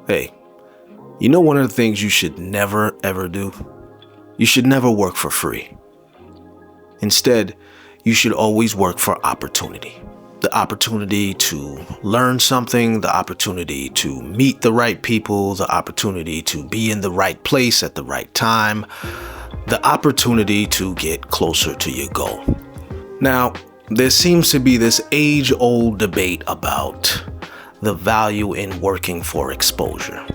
Hey, you know one of the things you should never ever do? You should never work for free. Instead, you should always work for opportunity. The opportunity to learn something, the opportunity to meet the right people, the opportunity to be in the right place at the right time, the opportunity to get closer to your goal. Now, there seems to be this age-old debate about the value in working for exposure.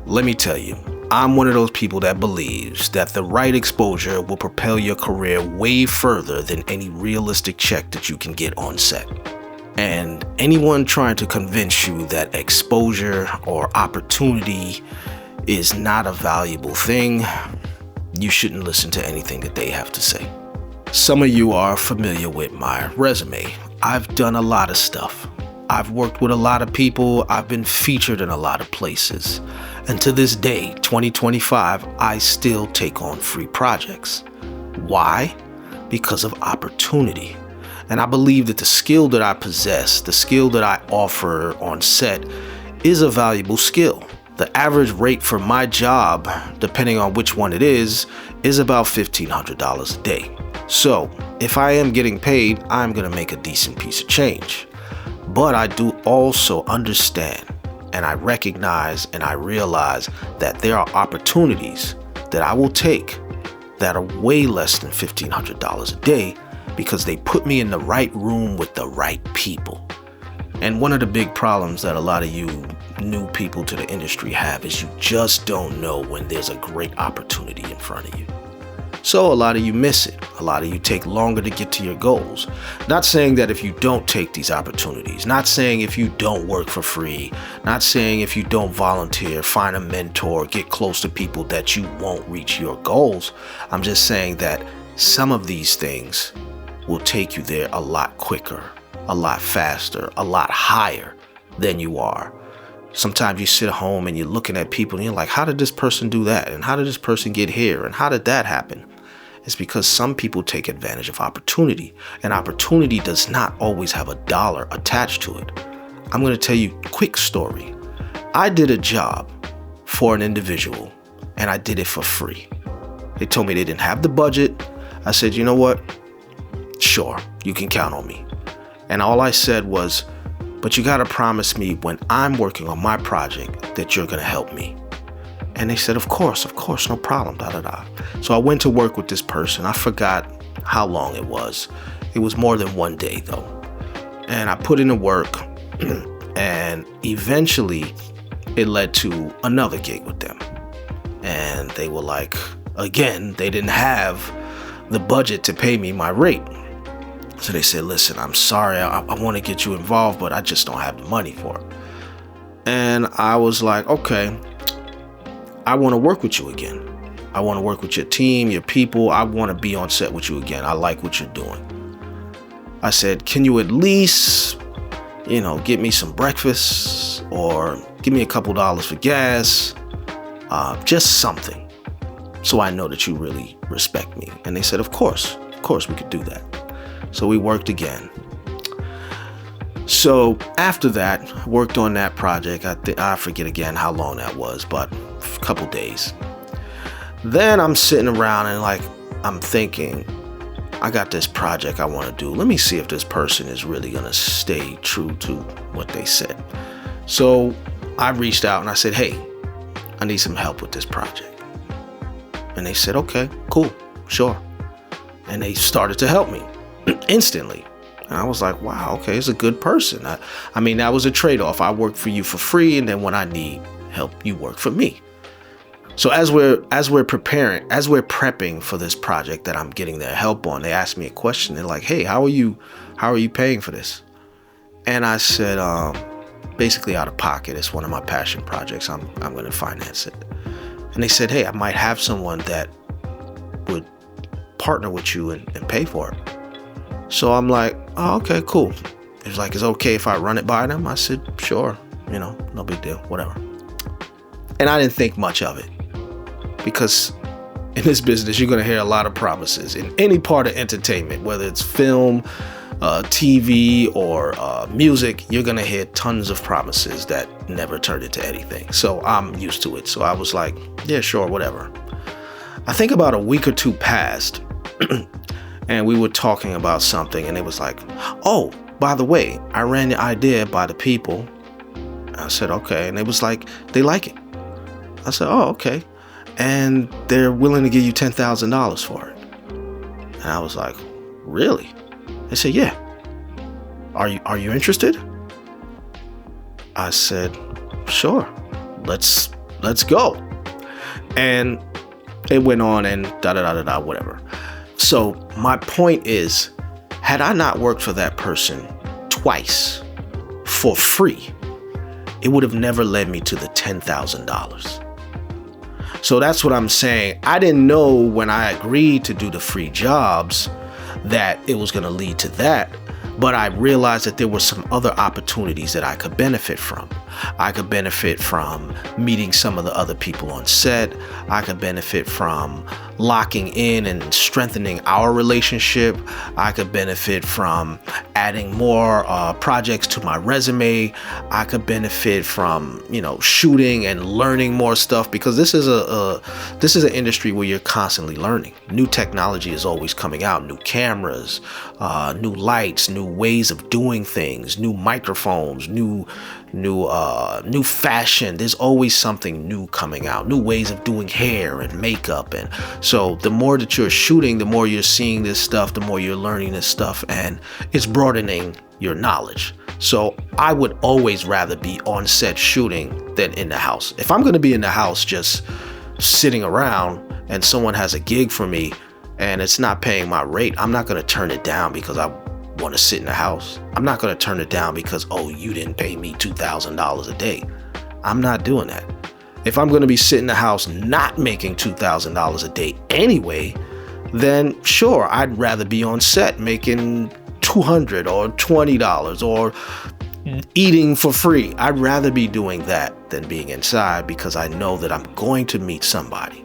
Let me tell you, I'm one of those people that believes that the right exposure will propel your career way further than any realistic check that you can get on set. And anyone trying to convince you that exposure or opportunity is not a valuable thing, you shouldn't listen to anything that they have to say. Some of you are familiar with my resume. I've done a lot of stuff. I've worked with a lot of people. I've been featured in a lot of places. And to this day, 2025, I still take on free projects. Why? Because of opportunity. And I believe that the skill that I possess, the skill that I offer on set, is a valuable skill. The average rate for my job, depending on which one it is about $1,500 a day. So if I am getting paid, I'm going to make a decent piece of change. But I do also understand, and I recognize and I realize that there are opportunities that I will take that are way less than $1,500 a day because they put me in the right room with the right people. And one of the big problems that a lot of you new people to the industry have is you just don't know when there's a great opportunity in front of you. So a lot of you miss it. A lot of you take longer to get to your goals. Not saying that if you don't take these opportunities, not saying if you don't work for free, not saying if you don't volunteer, find a mentor, get close to people that you won't reach your goals. I'm just saying that some of these things will take you there a lot quicker, a lot faster, a lot higher than you are. Sometimes you sit home and you're looking at people and you're like, how did this person do that? And how did this person get here? And how did that happen? It's because some people take advantage of opportunity, and opportunity does not always have a dollar attached to it. I'm going to tell you a quick story. I did a job for an individual and I did it for free. They told me they didn't have the budget. I said, you know what? Sure, you can count on me. And all I said was, but you got to promise me when I'm working on my project that you're going to help me. And they said, of course, no problem, So I went to work with this person. I forgot how long it was. It was more than one day though. And I put in the work and eventually it led to another gig with them. And they were like, again, they didn't have the budget to pay me my rate. So they said, listen, I'm sorry, I want to get you involved, but I just don't have the money for it. And I was like, okay, I want to work with you again. I want to work with your team, your people. I want to be on set with you again. I like what you're doing. I said, can you at least, get me some breakfast or give me a couple dollars for gas? Just something. So I know that you really respect me. And they said, of course we could do that. So we worked again. So after that, I worked on that project. I forget again how long that was, but a couple days. Then I'm sitting around and I'm thinking, I got this project I want to do. Let me see if this person is really going to stay true to what they said. So I reached out and I said, hey, I need some help with this project. And they said, okay, cool, sure. And they started to help me instantly. And I was like, wow, okay, it's a good person. I mean, that was a trade-off. I work for you for free, and then when I need help, you work for me. So as we're prepping for this project that I'm getting their help on, they asked me a question. They're like, hey, how are you paying for this? And I said, basically out of pocket. It's one of my passion projects. I'm going to finance it. And they said, hey, I might have someone that would partner with you and pay for it. So I'm like, oh, okay, cool. It's like, it's okay if I run it by them? I said, sure, no big deal, whatever. And I didn't think much of it because in this business, you're going to hear a lot of promises in any part of entertainment, whether it's film, TV or music, you're going to hear tons of promises that never turned into anything. So I'm used to it. So I was like, yeah, sure, whatever. I think about a week or two passed and we were talking about something and it was like, oh, by the way, I ran the idea by the people. I said, okay. And it was like, they like it. I said, oh, okay. And they're willing to give you $10,000 for it. And I was like, really? They said, yeah. Are you interested? I said, sure. Let's go. And it went on and whatever. So my point is, had I not worked for that person twice for free, it would have never led me to the $10,000. So that's what I'm saying. I didn't know when I agreed to do the free jobs that it was going to lead to that. But I realized that there were some other opportunities that I could benefit from. I could benefit from meeting some of the other people on set. I could benefit from locking in and strengthening our relationship. I could benefit from adding more projects to my resume. I could benefit from, shooting and learning more stuff, because this is an industry where you're constantly learning. New technology is always coming out, new cameras, new lights, new ways of doing things, new microphones, new fashion. There's always something new coming out, new ways of doing hair and makeup. And so the more that you're shooting, the more you're seeing this stuff, the more you're learning this stuff, and it's broadening your knowledge. So I would always rather be on set shooting than in the house. If I'm going to be in the house just sitting around and someone has a gig for me and it's not paying my rate, I'm not going to turn it down because I want to sit in the house. I'm not going to turn it down because, oh, you didn't pay me $2,000 a day. I'm not doing that. If I'm going to be sitting in the house not making $2,000 a day anyway, then sure, I'd rather be on set making $200 or $20 or eating for free. I'd rather be doing that than being inside, because I know that I'm going to meet somebody.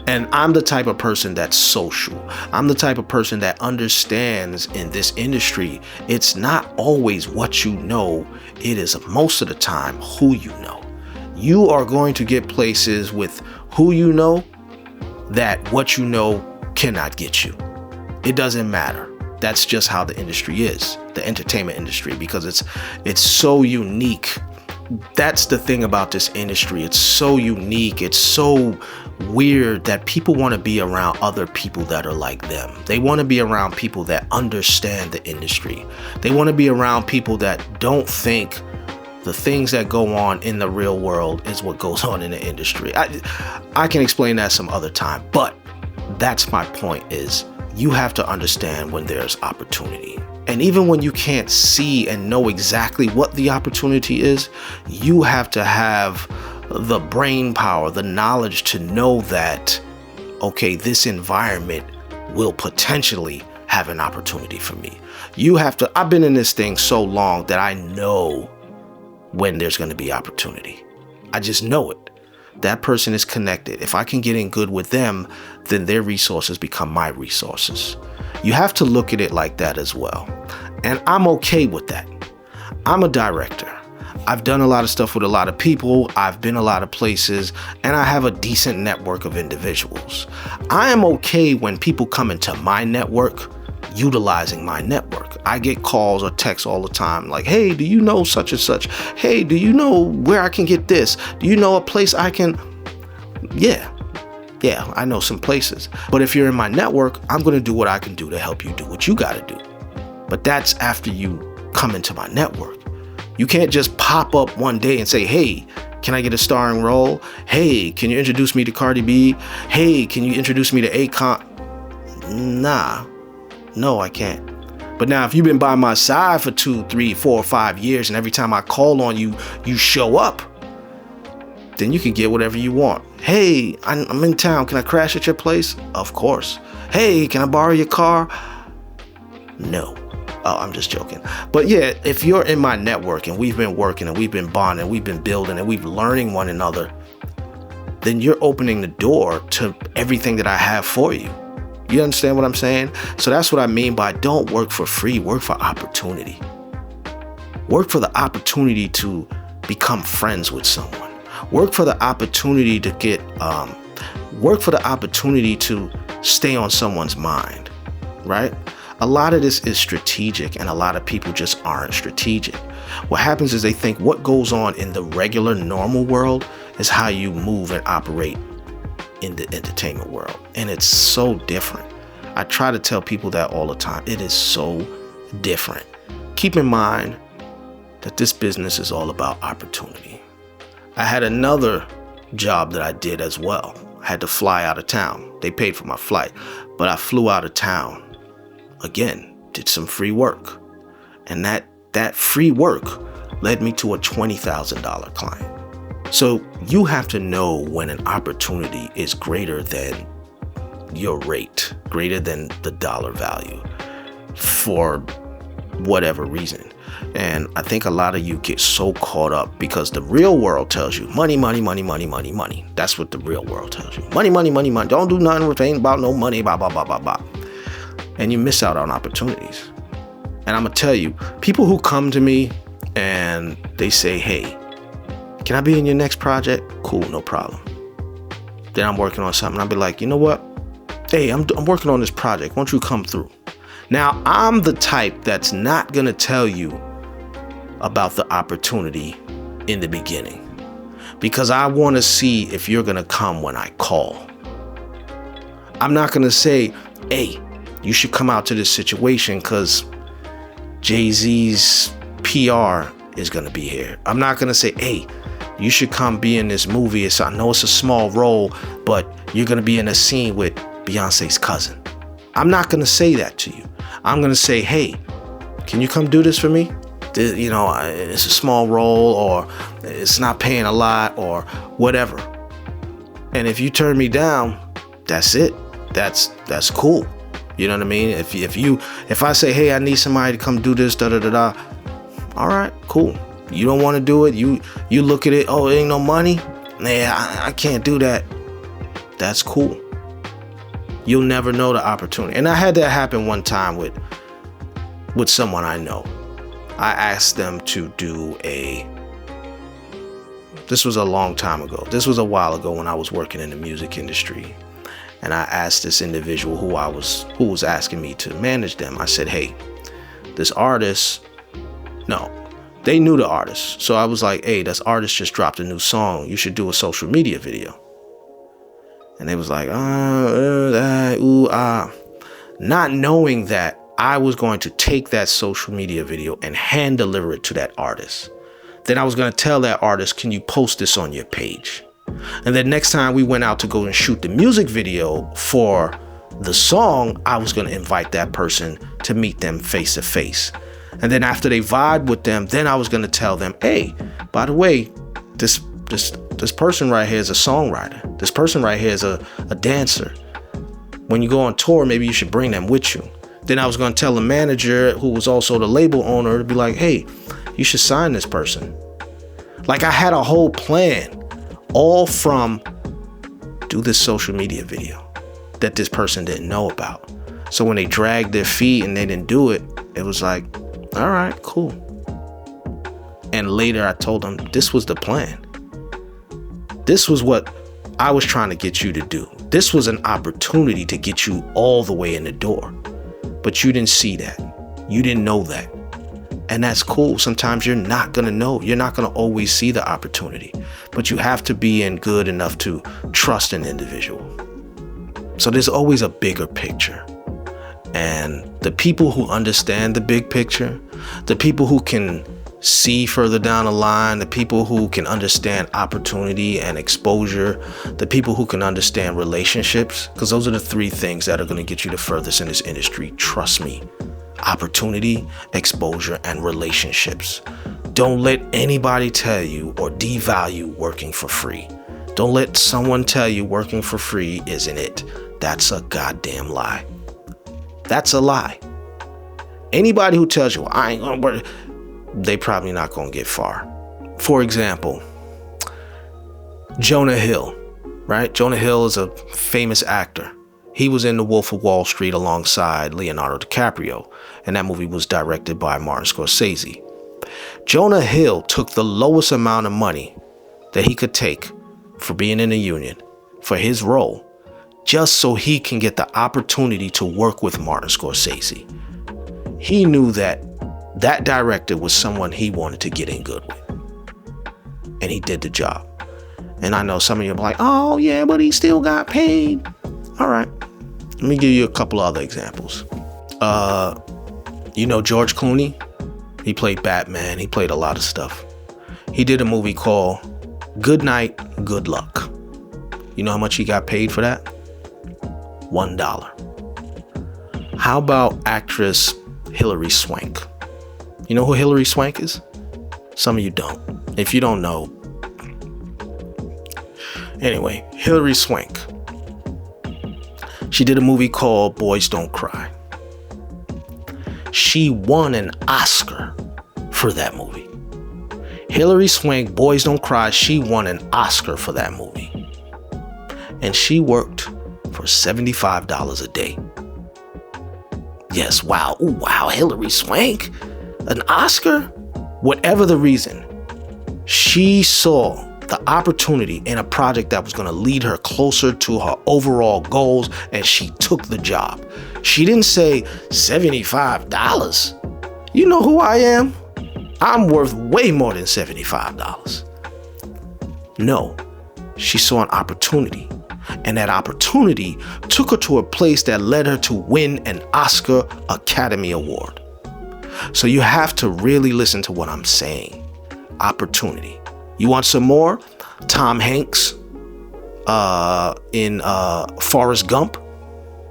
And I'm the type of person that's social. I'm the type of person that understands in this industry, it's not always what you know. It is most of the time who you know. You are going to get places with who you know that what you know cannot get you. It doesn't matter. That's just how the industry is, the entertainment industry, because it's so unique. That's the thing about this industry. It's so unique. It's so weird that people want to be around other people that are like them. They want to be around people that understand the industry. They want to be around people that don't think the things that go on in the real world is what goes on in the industry. I can explain that some other time, but that's my point, is you have to understand when there's opportunity. And even when you can't see and know exactly what the opportunity is, you have to have the brain power, the knowledge to know that, okay, this environment will potentially have an opportunity for me. I've been in this thing so long that I know when there's going to be opportunity. I just know it. That person is connected. If I can get in good with them, then their resources become my resources. You have to look at it like that as well. And I'm okay with that. I'm a director. I've done a lot of stuff with a lot of people. I've been a lot of places, and I have a decent network of individuals. I am okay when people come into my network utilizing my network. I get calls or texts all the time like, hey, do you know such and such? Hey, do you know where I can get this? Do you know a place I can? Yeah, I know some places. But if you're in my network, I'm going to do what I can do to help you do what you got to do. But that's after you come into my network. You can't just pop up one day and say, hey, can I get a starring role? Hey, can you introduce me to Cardi B? Hey, can you introduce me to Akon? Nah. No, I can't. But now if you've been by my side for 2, 3, 4, 5 years, and every time I call on you, you show up, then you can get whatever you want. Hey, I'm in town. Can I crash at your place? Of course. Hey, can I borrow your car? No. Oh, I'm just joking. But yeah, if you're in my network and we've been working and we've been bonding, and we've been building and we've learning one another, then you're opening the door to everything that I have for you. You understand what I'm saying? So that's what I mean by don't work for free, work for opportunity. Work for the opportunity to become friends with someone. Work for the opportunity to work for the opportunity to stay on someone's mind, right? A lot of this is strategic, and a lot of people just aren't strategic. What happens is they think what goes on in the regular, normal world is how you move and operate in the entertainment world. And it's so different. I try to tell people that all the time. It is so different. Keep in mind that this business is all about opportunity. I had another job that I did as well. I had to fly out of town. They paid for my flight, but I flew out of town. Again, did some free work. And that free work led me to a $20,000 client. So you have to know when an opportunity is greater than your rate, greater than the dollar value for whatever reason. And I think a lot of you get so caught up because the real world tells you money, money, money, money, money, money. That's what the real world tells you. Money, money, money, money. Don't do nothing if it ain't about no money, blah, blah, blah, blah, blah. And you miss out on opportunities. And I'm going to tell you, people who come to me and they say, hey, can I be in your next project? Cool, no problem. Then I'm working on something. I'll be like, you know what? Hey, I'm working on this project. Why don't you come through? Now, I'm the type that's not going to tell you about the opportunity in the beginning because I want to see if you're going to come when I call. I'm not going to say, hey, you should come out to this situation because Jay-Z's PR is going to be here. I'm not going to say, hey, you should come be in this movie. I know it's a small role, but you're going to be in a scene with Beyonce's cousin. I'm not going to say that to you. I'm going to say, hey, can you come do this for me? You know, it's a small role or it's not paying a lot or whatever. And if you turn me down, that's it. That's cool. You know what I mean? If I say, hey, I need somebody to come do this, da da da da. All right, cool. You don't want to do it. You look at it. Oh, it ain't no money. Nah, I can't do that. That's cool. You'll never know the opportunity. And I had that happen one time with someone I know. I asked them to do this was a long time ago. This was a while ago when I was working in the music industry. And I asked this individual who was asking me to manage them. I said, hey, this artist, no, they knew the artist. So I was like, hey, this artist just dropped a new song. You should do a social media video. And they was like, not knowing that I was going to take that social media video and hand deliver it to that artist. Then I was going to tell that artist, can you post this on your page? And then next time we went out to go and shoot the music video for the song, I was going to invite that person to meet them face to face. And then after they vibe with them, then I was going to tell them, hey, by the way, this person right here is a songwriter. This person right here is a dancer. When you go on tour, maybe you should bring them with you. Then I was going to tell the manager, who was also the label owner, to be like, hey, you should sign this person. Like I had a whole plan, all from do this social media video that this person didn't know about. So when they dragged their feet and they didn't do it, it was like, all right, cool. And later I told them this was the plan. This was what I was trying to get you to do. This was an opportunity to get you all the way in the door. But you didn't see that. You didn't know that. And that's cool. Sometimes you're not going to know. You're not going to always see the opportunity. But you have to be in good enough to trust an individual. So there's always a bigger picture. And the people who understand the big picture, the people who can see further down the line, the people who can understand opportunity and exposure, the people who can understand relationships, because those are the three things that are going to get you the furthest in this industry. Trust me. Opportunity, exposure, and relationships. Don't let anybody tell you or devalue working for free. Don't let someone tell you working for free isn't it. That's a goddamn lie. That's a lie. Anybody who tells you, I ain't gonna work, they probably not gonna get far. For example, Jonah Hill, right? Jonah Hill is a famous actor. He was in The Wolf of Wall Street alongside Leonardo DiCaprio, and that movie was directed by Martin Scorsese. Jonah Hill took the lowest amount of money that he could take for being in a union for his role, just so he can get the opportunity to work with Martin Scorsese. He knew that that director was someone he wanted to get in good with, and he did the job. And I know some of you are like, oh yeah, but he still got paid. All right, let me give you a couple other examples. George Clooney? He played Batman. He played a lot of stuff. He did a movie called Good Night, Good Luck. You know how much he got paid for that? $1. How about actress Hilary Swank? You know who Hilary Swank is? Some of you don't. If you don't know. Anyway, Hilary Swank. She did a movie called Boys Don't Cry. She won an Oscar for that movie. Hilary Swank, Boys Don't Cry, she won an Oscar for that movie. And she worked for $75 a day. Yes, wow. Ooh, wow, Hilary Swank, an Oscar? Whatever the reason, she saw the opportunity in a project that was going to lead her closer to her overall goals, and she took the job. She didn't say $75. You know who I am? I'm worth way more than $75. No, she saw an opportunity, and that opportunity took her to a place that led her to win an Oscar Academy Award. So you have to really listen to what I'm saying. Opportunity. You want some more? Tom Hanks in Forrest Gump.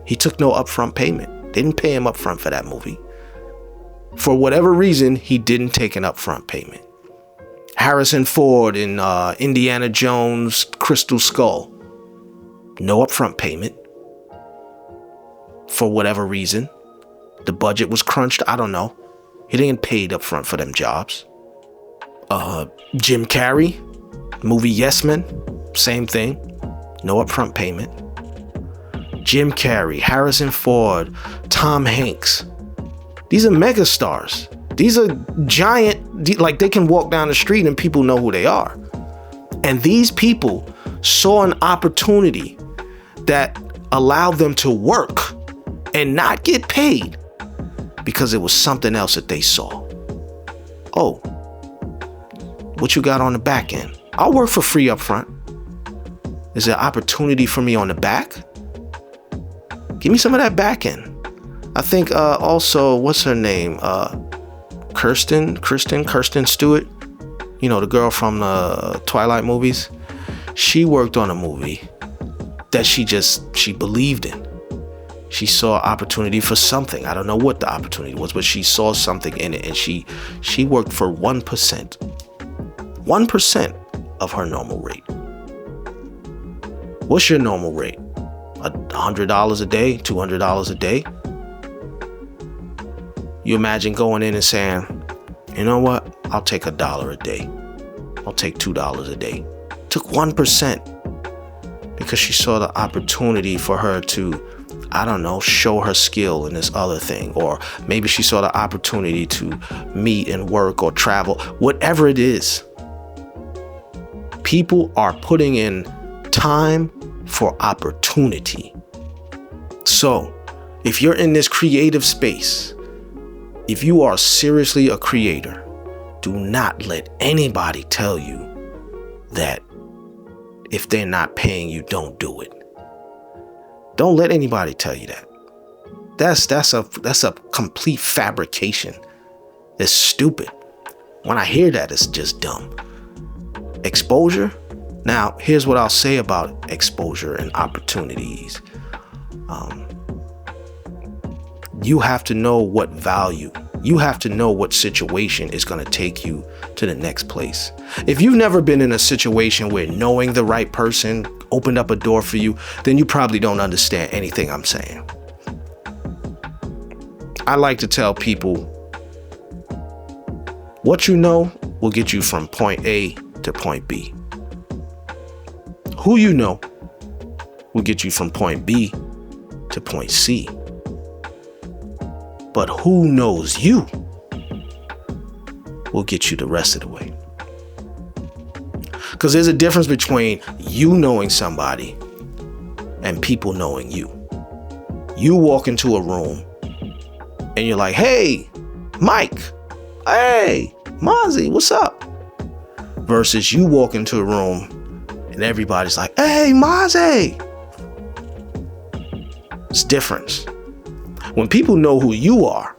He took no upfront payment. They didn't pay him upfront for that movie. For whatever reason, he didn't take an upfront payment. Harrison Ford in Indiana Jones Crystal Skull. No upfront payment. For whatever reason. The budget was crunched. I don't know. He didn't get paid upfront for them jobs. Jim Carrey, movie Yes Men, same thing. No upfront payment. Jim Carrey, Harrison Ford, Tom Hanks. These are megastars. These are giant, like they can walk down the street and people know who they are. And these people saw an opportunity that allowed them to work and not get paid because it was something else that they saw. Oh, what you got on the back end? I'll work for free up front. Is there an opportunity for me on the back? Give me some of that back end. I think also, what's her name? Kirsten Stewart. You know, the girl from the Twilight movies. She worked on a movie that she believed in. She saw opportunity for something. I don't know what the opportunity was, but she saw something in it, and she worked for 1%. 1% of her normal rate. What's your normal rate? $100 a day? $200 a day? You imagine going in and saying, you know what? I'll take $1 a day. I'll take $2 a day. Took 1% because she saw the opportunity for her to, I don't know, show her skill in this other thing. Or maybe she saw the opportunity to meet and work or travel. Whatever it is. People are putting in time for opportunity. So, if you're in this creative space, if you are seriously a creator, do not let anybody tell you that if they're not paying you, don't do it. Don't let anybody tell you that. That's a complete fabrication. It's stupid. When I hear that, it's just dumb. Exposure. Now, here's what I'll say about exposure and opportunities. You have to know what value, you have to know what situation is going to take you to the next place. If you've never been in a situation where knowing the right person opened up a door for you, then you probably don't understand anything I'm saying. I like to tell people, what you know will get you from point A to point B. Who you know will get you from point B to point C. But who knows you will get you the rest of the way. Because there's a difference between you knowing somebody and people knowing you. You walk into a room and you're like, hey, Mike, hey, Mazi, what's up? Versus you walk into a room and everybody's like, hey, Mazi. It's different. When people know who you are,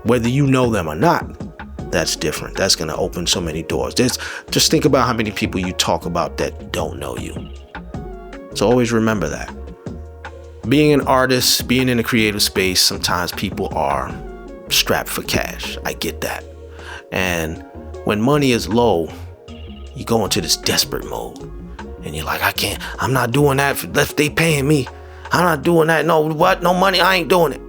whether you know them or not, that's different. That's going to open so many doors. Just think about how many people you talk about that don't know you. So always remember that. Being an artist, being in a creative space, sometimes people are strapped for cash. I get that. And when money is low, you go into this desperate mode. And you're like, I'm not doing that if they paying me. I'm not doing that. No, what? No money. I ain't doing it.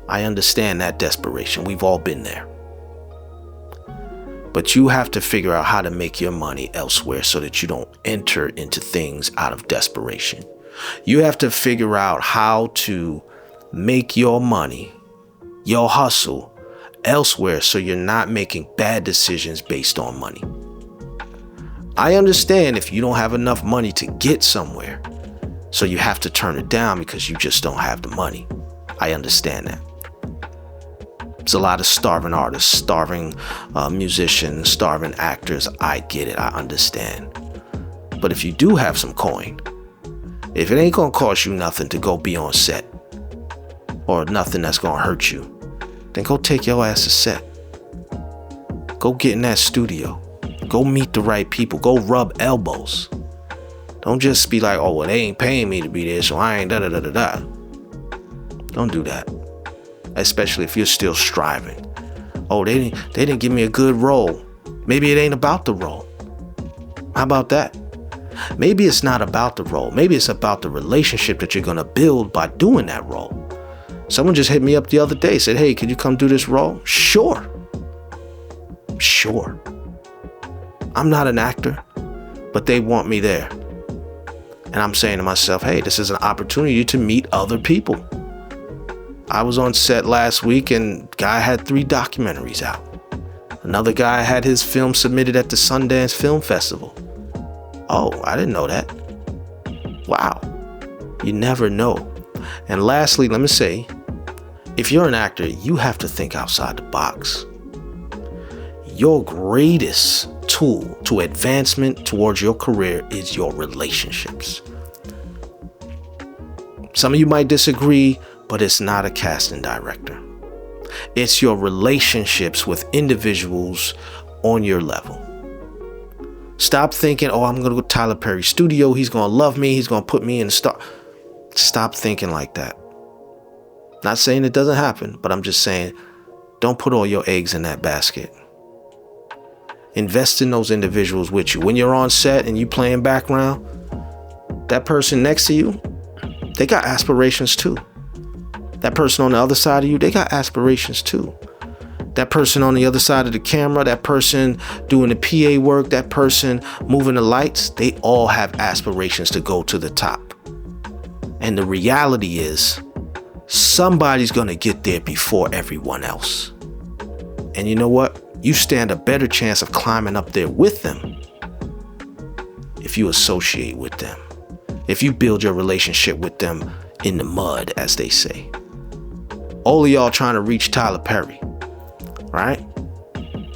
I understand that desperation. We've all been there. But you have to figure out how to make your money elsewhere so that you don't enter into things out of desperation. You have to figure out how to make your money, your hustle, elsewhere so you're not making bad decisions based on money. I understand if you don't have enough money to get somewhere, so you have to turn it down because you just don't have the money. I understand that. There's a lot of starving artists, starving musicians, starving actors. I get it. I understand. But if you do have some coin, if it ain't going to cost you nothing to go be on set or nothing that's going to hurt you, then go take your ass to set. Go get in that studio. Go meet the right people. Go rub elbows. Don't just be like, oh, well, they ain't paying me to be there, so I ain't da-da-da-da-da. Don't do that. Especially if you're still striving. Oh, they didn't give me a good role. Maybe it ain't about the role. How about that? Maybe it's not about the role. Maybe it's about the relationship that you're going to build by doing that role. Someone just hit me up the other day, said, hey, could you come do this role? Sure. I'm not an actor, but they want me there. And I'm saying to myself, hey, this is an opportunity to meet other people. I was on set last week and guy had 3 documentaries out. Another guy had his film submitted at the Sundance Film Festival. Oh, I didn't know that. Wow. You never know. And lastly, let me say, if you're an actor, you have to think outside the box. Your greatest tool to advancement towards your career is your relationships. Some of you might disagree, but it's not a casting director. It's your relationships with individuals on your level. Stop thinking, oh, I'm going to go to Tyler Perry's studio. He's going to love me. He's going to put me in the star. Stop thinking like that. Not saying it doesn't happen, but I'm just saying, don't put all your eggs in that basket. Invest in those individuals with you. When you're on set and you playing background, that person next to you, they got aspirations too. That person on the other side of you, they got aspirations too. That person on the other side of the camera, that person doing the PA work, that person moving the lights, they all have aspirations to go to the top. And the reality is, somebody's going to get there before everyone else. And you know what? You stand a better chance of climbing up there with them if you associate with them. If you build your relationship with them in the mud, as they say. All of y'all trying to reach Tyler Perry, right?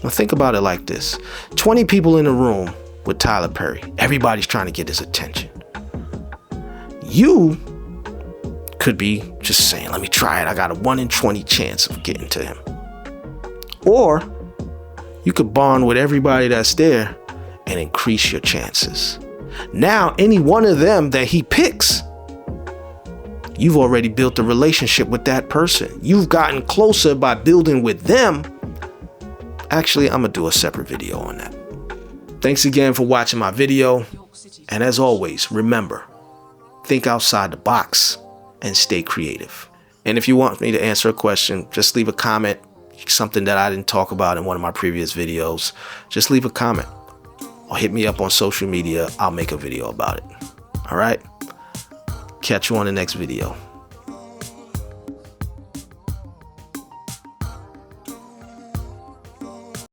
Now think about it like this. 20 people in the room with Tyler Perry. Everybody's trying to get his attention. You could be just saying, let me try it. I got a 1 in 20 chance of getting to him. Or you could bond with everybody that's there and increase your chances. Now, any one of them that he picks, you've already built a relationship with that person. You've gotten closer by building with them. Actually, I'm going to do a separate video on that. Thanks again for watching my video. And as always, remember, think outside the box and stay creative. And if you want me to answer a question, just leave a comment. Something that I didn't talk about in one of my previous videos. Just leave a comment or hit me up on social media. I'll make a video about it. All right. Catch you on the next video.